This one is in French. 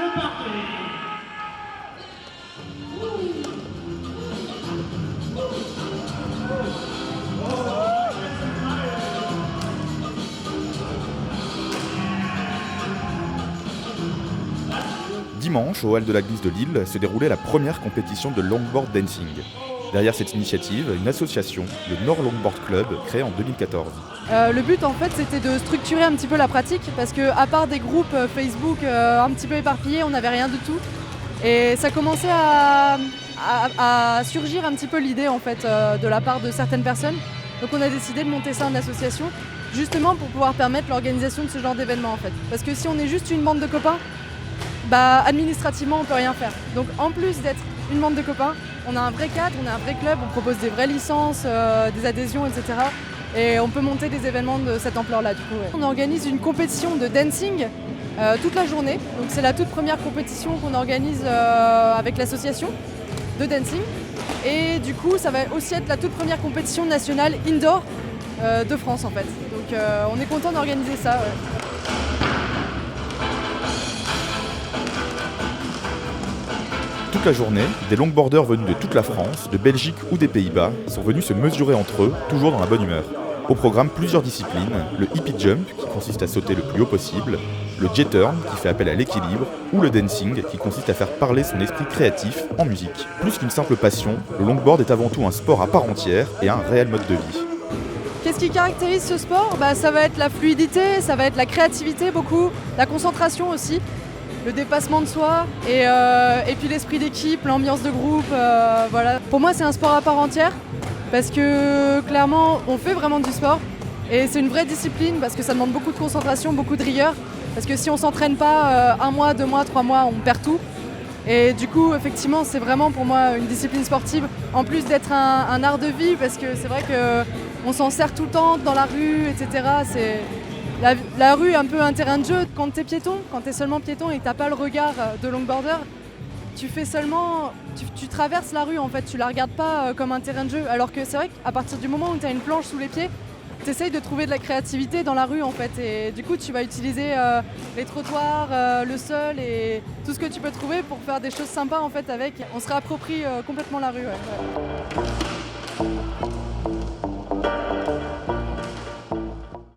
c'est parti. Dimanche, au hall de la Glisse de Lille, se déroulait la première compétition de longboard dancing. Derrière cette initiative, une association, le Nord Longboard Club, créée en 2014. Le but en fait c'était de structurer un petit peu la pratique parce que à part des groupes Facebook un petit peu éparpillés, on n'avait rien du tout. Et ça commençait à surgir un petit peu l'idée en fait de la part de certaines personnes. Donc on a décidé de monter ça en association justement pour pouvoir permettre l'organisation de ce genre d'événement en fait. Parce que si on est juste une bande de copains, administrativement on peut rien faire. Donc en plus d'être une bande de copains, on a un vrai cadre, on a un vrai club, on propose des vraies licences, des adhésions, etc. Et on peut monter des événements de cette ampleur-là du coup. Ouais. On organise une compétition de dancing toute la journée. Donc c'est la toute première compétition qu'on organise avec l'association de dancing. Et du coup ça va aussi être la toute première compétition nationale indoor de France en fait. Donc on est content d'organiser ça. Ouais. Toute la journée, des longboarders venus de toute la France, de Belgique ou des Pays-Bas sont venus se mesurer entre eux, toujours dans la bonne humeur. Au programme, plusieurs disciplines, le hippie jump, qui consiste à sauter le plus haut possible, le J-turn, qui fait appel à l'équilibre, ou le dancing, qui consiste à faire parler son esprit créatif en musique. Plus qu'une simple passion, le longboard est avant tout un sport à part entière et un réel mode de vie. Qu'est-ce qui caractérise ce sport ? Ça va être la fluidité, ça va être la créativité beaucoup, la concentration aussi, le dépassement de soi et puis l'esprit d'équipe, l'ambiance de groupe. Voilà. Pour moi, c'est un sport à part entière parce que clairement, on fait vraiment du sport et c'est une vraie discipline parce que ça demande beaucoup de concentration, beaucoup de rigueur. Parce que si on s'entraîne pas 1 mois, 2 mois, 3 mois, on perd tout. Et du coup, effectivement, c'est vraiment pour moi une discipline sportive, en plus d'être un art de vie, parce que c'est vrai qu'on s'en sert tout le temps dans la rue, etc. La rue est un peu un terrain de jeu. Quand t'es piéton, quand t'es seulement piéton et que t'as pas le regard de longboarder, tu traverses la rue en fait, tu la regardes pas comme un terrain de jeu. Alors que c'est vrai qu'à partir du moment où t'as une planche sous les pieds, t'essayes de trouver de la créativité dans la rue en fait. Et du coup, tu vas utiliser les trottoirs, le sol et tout ce que tu peux trouver pour faire des choses sympas en fait avec. On se réapproprie complètement la rue. Ouais.